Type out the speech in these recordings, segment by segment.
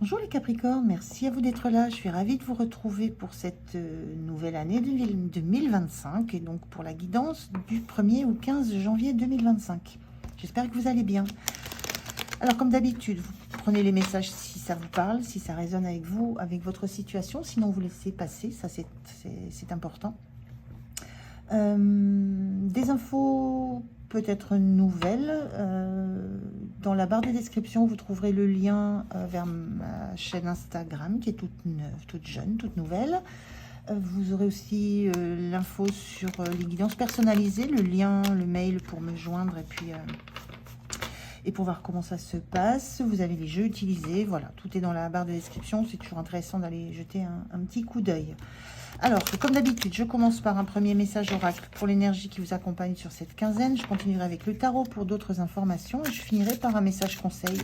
Bonjour les Capricornes, merci à vous d'être là. Je suis ravie de vous retrouver pour cette nouvelle année 2025 et donc pour la guidance du 1er au 15 janvier 2025. J'espère que vous allez bien. Alors comme d'habitude, vous prenez les messages si ça vous parle, si ça résonne avec vous, avec votre situation. Sinon vous laissez passer, ça c'est important. Des infos peut-être nouvelles. Dans la barre de description, vous trouverez le lien vers ma chaîne Instagram qui est toute neuve, toute jeune, toute nouvelle. Vous aurez aussi l'info sur les guidances personnalisées, le lien, le mail pour me joindre et pour voir comment ça se passe. Vous avez les jeux utilisés, voilà, tout est dans la barre de description. C'est toujours intéressant d'aller jeter un petit coup d'œil. Alors, comme d'habitude, je commence par un premier message oracle pour l'énergie qui vous accompagne sur cette quinzaine. Je continuerai avec le tarot pour d'autres informations. Et je finirai par un message conseil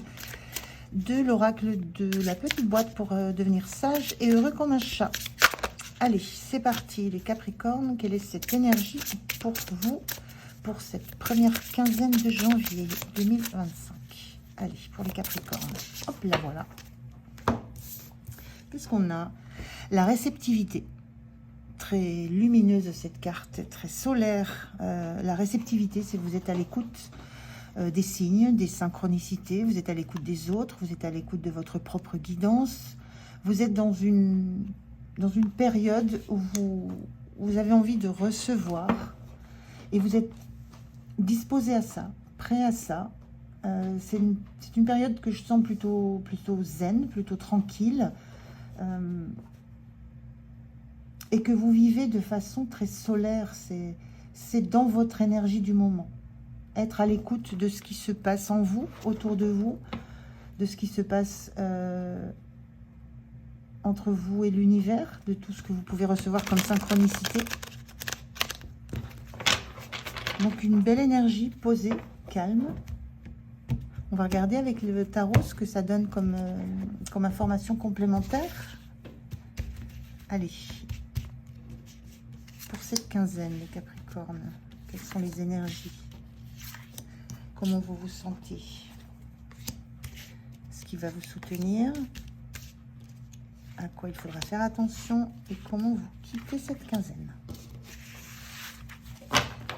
de l'oracle de la petite boîte pour devenir sage et heureux comme un chat. Allez, c'est parti les Capricornes. Quelle est cette énergie pour vous pour cette première quinzaine de janvier 2025? Allez, pour les Capricornes. Hop là, voilà. Qu'est-ce qu'on a? La réceptivité. Très lumineuse cette carte, très solaire. La réceptivité, c'est vous êtes à l'écoute des signes, des synchronicités, vous êtes à l'écoute des autres, vous êtes à l'écoute de votre propre guidance. Vous êtes dans une période où vous avez envie de recevoir et vous êtes disposé à ça, prêt à ça. C'est une période que je sens plutôt zen, plutôt tranquille. Et que vous vivez de façon très solaire, c'est dans votre énergie du moment. Être à l'écoute de ce qui se passe en vous, autour de vous, de ce qui se passe entre vous et l'univers, de tout ce que vous pouvez recevoir comme synchronicité. Donc une belle énergie posée, calme. On va regarder avec le tarot ce que ça donne comme information complémentaire. Allez. Pour cette quinzaine, les Capricornes, quelles sont les énergies? Comment vous vous sentez? Ce qui va vous soutenir? À quoi il faudra faire attention? Et comment vous quittez cette quinzaine?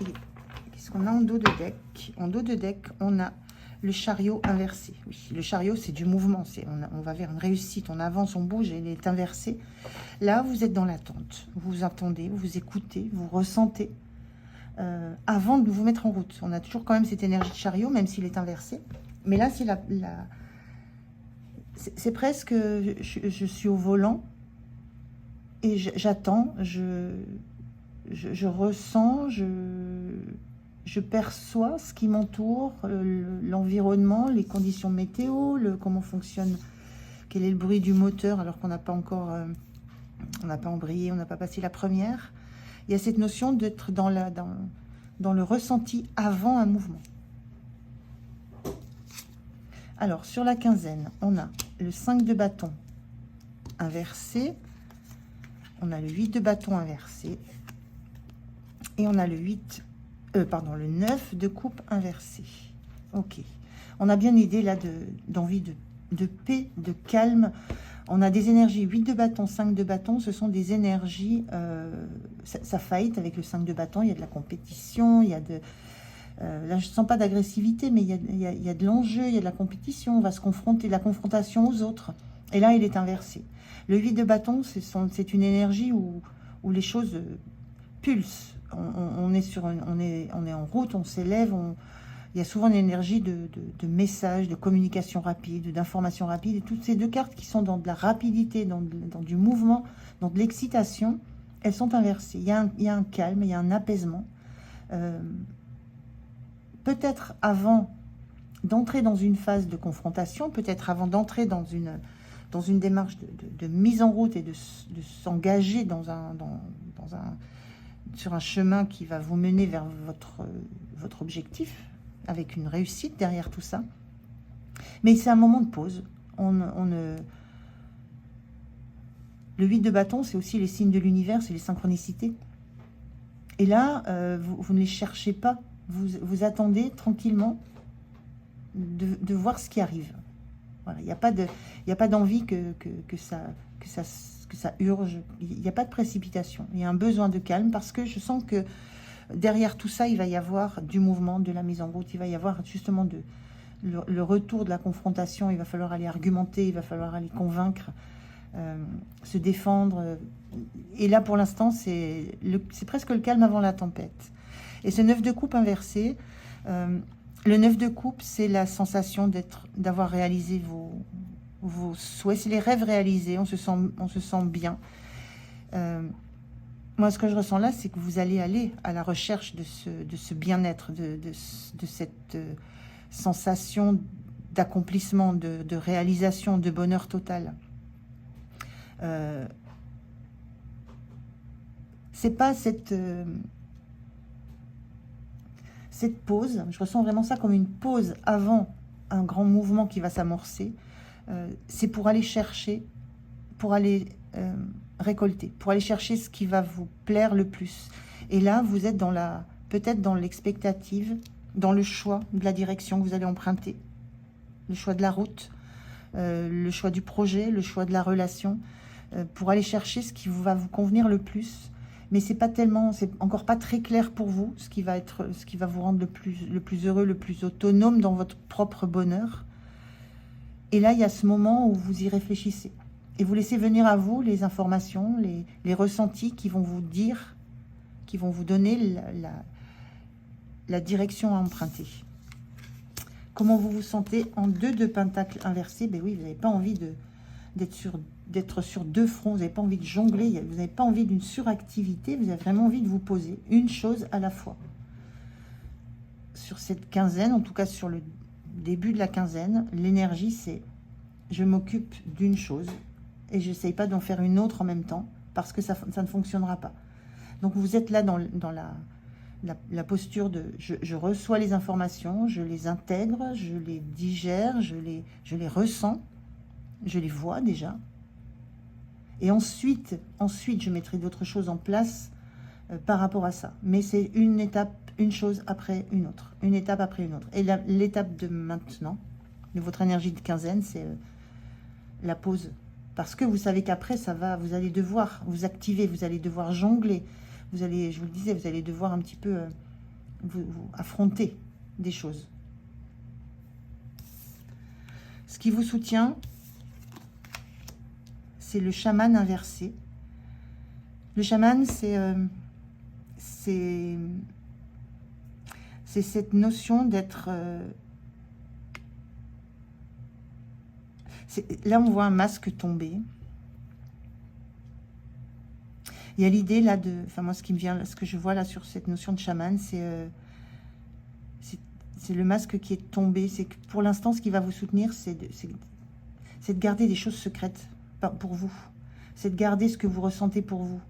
Qu'est-ce qu'on a en dos de deck? En dos de deck, on a le chariot inversé. Oui, le chariot, c'est du mouvement. On va vers une réussite. On avance, on bouge et il est inversé. Là, vous êtes dans l'attente. Vous attendez, vous écoutez, vous ressentez avant de vous mettre en route. On a toujours quand même cette énergie de chariot, même s'il est inversé. Mais là, c'est c'est presque... Je suis au volant et j'attends, je ressens, je perçois ce qui m'entoure, l'environnement, les conditions météo, comment fonctionne, quel est le bruit du moteur alors qu'on n'a pas encore... on n'a pas embrayé, on n'a pas passé la première. Il y a cette notion d'être dans le ressenti avant un mouvement. Alors, sur la quinzaine, on a le 5 de bâton inversé. On a le 8 de bâton inversé. Et on a le 9 de coupe inversé. Ok. On a bien une idée là d'envie de paix, de calme. On a des énergies 8 de bâton, 5 de bâton, ce sont des énergies, ça fight avec le 5 de bâton, il y a de la compétition, il y a de... là, je ne sens pas d'agressivité, mais il y a de l'enjeu, il y a de la compétition, on va se confronter, la confrontation aux autres. Et là, il est inversé. Le 8 de bâton, c'est une énergie où les choses pulsent. On est en route, on s'élève, il y a souvent une énergie de message, de communication rapide, d'information rapide. Et toutes ces deux cartes qui sont dans de la rapidité, dans du mouvement, dans de l'excitation, elles sont inversées. Il y a un calme, il y a un apaisement. Peut-être avant d'entrer dans une phase de confrontation, peut-être avant d'entrer dans une démarche de mise en route et de s'engager sur un chemin qui va vous mener vers votre objectif, avec une réussite derrière tout ça. Mais c'est un moment de pause. Le 8 de bâton, c'est aussi les signes de l'univers, c'est les synchronicités. Et là, vous ne les cherchez pas. Vous attendez tranquillement de voir ce qui arrive. Voilà, il n'y a pas d'envie que ça urge. Il n'y a pas de précipitation. Il y a un besoin de calme parce que je sens que derrière tout ça, il va y avoir du mouvement, de la mise en route. Il va y avoir justement le retour de la confrontation. Il va falloir aller argumenter, il va falloir aller convaincre, se défendre. Et là, pour l'instant, c'est presque le calme avant la tempête. Et ce 9 de coupe inversé, le 9 de coupe, c'est la sensation d'avoir réalisé vos souhaits. C'est les rêves réalisés, on se sent bien. Moi, ce que je ressens là, c'est que vous allez aller à la recherche de ce bien-être, de cette sensation d'accomplissement, de réalisation, de bonheur total. C'est pas cette pause, je ressens vraiment ça comme une pause avant un grand mouvement qui va s'amorcer. C'est pour aller chercher, pour aller récolter, pour aller chercher ce qui va vous plaire le plus. Et là, vous êtes peut-être dans l'expectative, dans le choix de la direction que vous allez emprunter, le choix de la route, le choix du projet, le choix de la relation, pour aller chercher ce qui va vous convenir le plus. Mais c'est encore pas très clair pour vous, ce qui va vous rendre le plus heureux, le plus autonome dans votre propre bonheur. Et là, il y a ce moment où vous y réfléchissez. Et vous laissez venir à vous les informations, les ressentis qui vont vous dire, qui vont vous donner la direction à emprunter. Comment vous vous sentez en 2 de pentacle inversé? Ben oui, vous n'avez pas envie d'être sur 2 fronts, vous n'avez pas envie de jongler, vous n'avez pas envie d'une suractivité, vous avez vraiment envie de vous poser une chose à la fois. Sur cette quinzaine, en tout cas sur le début de la quinzaine, l'énergie c'est je m'occupe d'une chose et je n'essaye pas d'en faire une autre en même temps parce que ça ne fonctionnera pas. Donc vous êtes là dans la posture de je reçois les informations, je les intègre, je les digère, je les ressens, je les vois déjà. Et ensuite je mettrai d'autres choses en place par rapport à ça. Mais c'est une étape, une chose après une autre. Une étape après une autre. Et l'étape de maintenant, de votre énergie de quinzaine, c'est la pause. Parce que vous savez qu'après, vous allez devoir vous activer, vous allez devoir jongler. Je vous le disais, vous allez devoir un petit peu vous affronter des choses. Ce qui vous soutient, c'est le chaman inversé. Le chaman, c'est cette notion d'être... là, on voit un masque tomber. Il y a l'idée là de... Enfin, moi, ce que je vois là sur cette notion de chaman, c'est le masque qui est tombé. C'est que pour l'instant, ce qui va vous soutenir, c'est de garder des choses secrètes pour vous. C'est de garder ce que vous ressentez pour vous.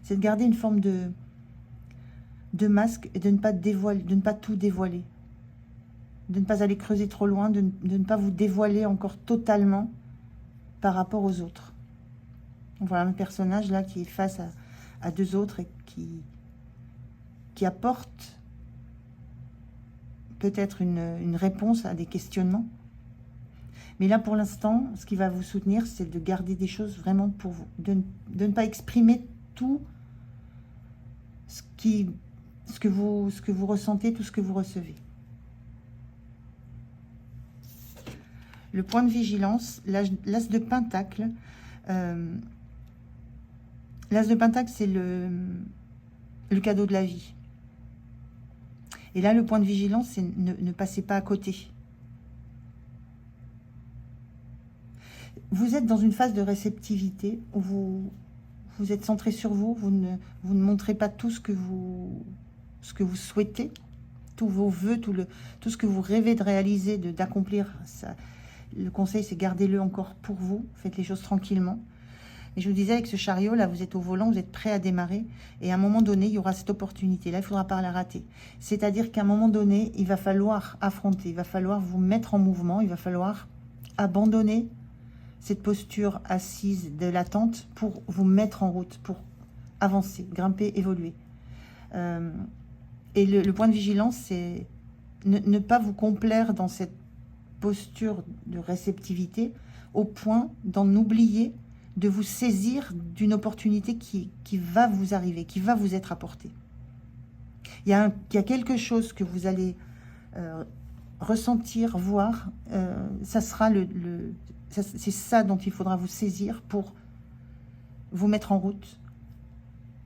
C'est de garder une forme de masque et de ne pas tout dévoiler. De ne pas aller creuser trop loin, de ne pas vous dévoiler encore totalement par rapport aux autres. Voilà un personnage là qui est face à 2 autres et qui apporte peut-être une réponse à des questionnements. Mais là, pour l'instant, ce qui va vous soutenir, c'est de garder des choses vraiment pour vous. De ne pas exprimer tout ce que vous ressentez, tout ce que vous recevez. Le point de vigilance, l'as de pentacle. L'as de pentacle, c'est le cadeau de la vie. Et là, le point de vigilance, c'est ne passez pas à côté. Vous êtes dans une phase de réceptivité où vous êtes centré sur vous, vous ne montrez pas tout ce que vous souhaitez, tous vos voeux, tout ce que vous rêvez de réaliser, d'accomplir. Le conseil, c'est gardez-le encore pour vous, faites les choses tranquillement. Et je vous disais, avec ce chariot, là, vous êtes au volant, vous êtes prêt à démarrer. Et à un moment donné, il y aura cette opportunité. Là, il ne faudra pas la rater. C'est-à-dire qu'à un moment donné, il va falloir affronter, il va falloir vous mettre en mouvement, il va falloir abandonner cette posture assise de l'attente pour vous mettre en route, pour avancer, grimper, évoluer. Et le point de vigilance, c'est ne pas vous complaire dans cette posture de réceptivité au point d'en oublier, de vous saisir d'une opportunité qui va vous arriver, qui va vous être apportée. Il y a quelque chose que vous allez ressentir, voir, ça sera c'est ça dont il faudra vous saisir pour vous mettre en route,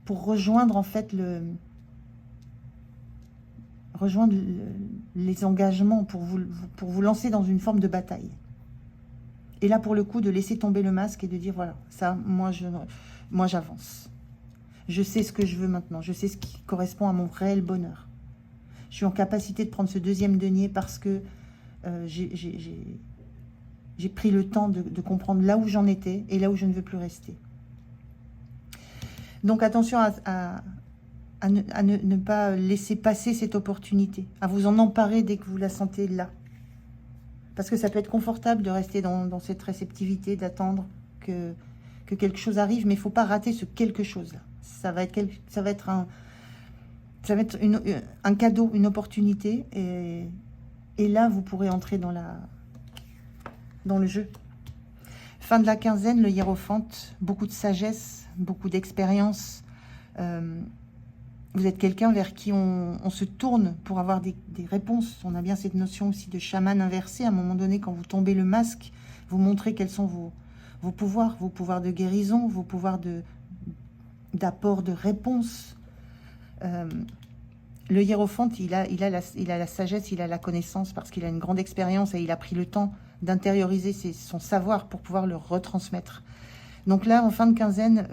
pour rejoindre en fait les engagements, pour vous lancer dans une forme de bataille. Et là, pour le coup, de laisser tomber le masque et de dire, voilà, ça, moi j'avance. Je sais ce que je veux maintenant. Je sais ce qui correspond à mon réel bonheur. Je suis en capacité de prendre ce deuxième denier parce que j'ai pris le temps de comprendre là où j'en étais et là où je ne veux plus rester. Donc, attention à ne pas laisser passer cette opportunité, à vous en emparer dès que vous la sentez là. Parce que ça peut être confortable de rester dans cette réceptivité, d'attendre que quelque chose arrive, mais il ne faut pas rater ce quelque chose-là. Ça va être un cadeau, une opportunité, et là, vous pourrez entrer dans le jeu. Fin de la quinzaine, le hiérophante, beaucoup de sagesse, beaucoup d'expérience. Vous êtes quelqu'un vers qui on se tourne pour avoir des réponses. On a bien cette notion aussi de chaman inversé. À un moment donné, quand vous tombez le masque, vous montrez quels sont vos pouvoirs de guérison, vos pouvoirs d'apport de réponse. Le hiérophante, il a la sagesse, il a la connaissance parce qu'il a une grande expérience et il a pris le temps d'intérioriser son savoir pour pouvoir le retransmettre. Donc là, en fin de quinzaine,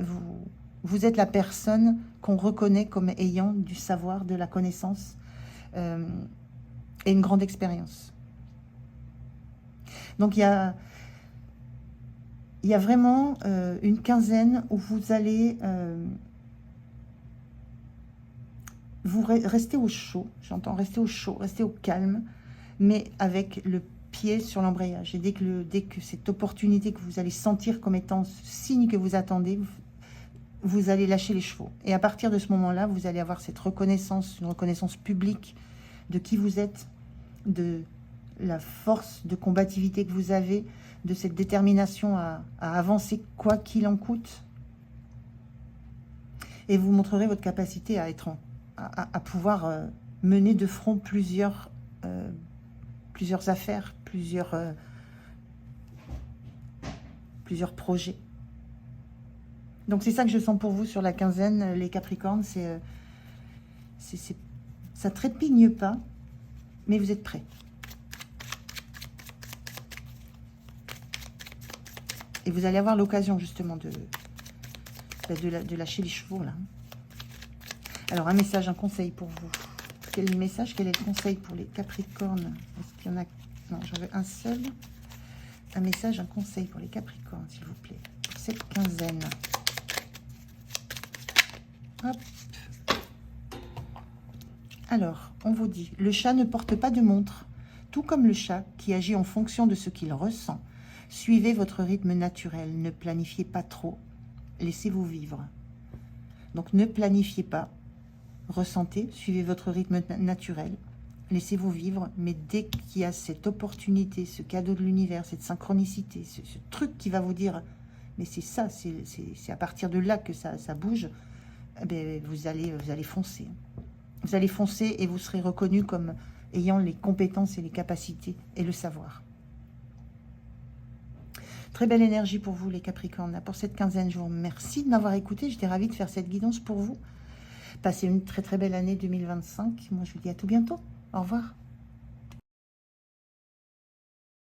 vous êtes la personne qu'on reconnaît comme ayant du savoir, de la connaissance et une grande expérience. Donc il y a vraiment une quinzaine où vous allez rester au chaud, j'entends rester au chaud, rester au calme, mais avec le pied sur l'embrayage. Et dès que cette opportunité que vous allez sentir comme étant ce signe que vous attendez, vous allez lâcher les chevaux. Et à partir de ce moment-là, vous allez avoir cette reconnaissance, une reconnaissance publique de qui vous êtes, de la force de combativité que vous avez, de cette détermination à avancer quoi qu'il en coûte. Et vous montrerez votre capacité à pouvoir mener de front plusieurs affaires, plusieurs projets. Donc c'est ça que je sens pour vous sur la quinzaine, les Capricornes. Ça trépigne pas, mais vous êtes prêts. Et vous allez avoir l'occasion justement de lâcher les chevaux là. Alors un message, un conseil pour vous. Quel est le message, quel est le conseil pour les Capricornes? Est-ce qu'il y en a? Non, j'en veux un seul. Un message, un conseil pour les Capricornes, s'il vous plaît. Pour cette quinzaine. Hop. Alors, on vous dit, le chat ne porte pas de montre, tout comme le chat qui agit en fonction de ce qu'il ressent. Suivez votre rythme naturel, ne planifiez pas trop, laissez-vous vivre. Donc ne planifiez pas, ressentez, suivez votre rythme naturel, laissez-vous vivre, mais dès qu'il y a cette opportunité, ce cadeau de l'univers, cette synchronicité, ce truc qui va vous dire, mais c'est ça, c'est à partir de là que ça bouge, eh bien, vous allez foncer. Vous allez foncer et vous serez reconnu comme ayant les compétences et les capacités et le savoir. Très belle énergie pour vous, les Capricornes. Pour cette quinzaine, je vous remercie de m'avoir écouté. J'étais ravie de faire cette guidance pour vous. Passez une très très belle année 2025. Moi, je vous dis à tout bientôt. Au revoir.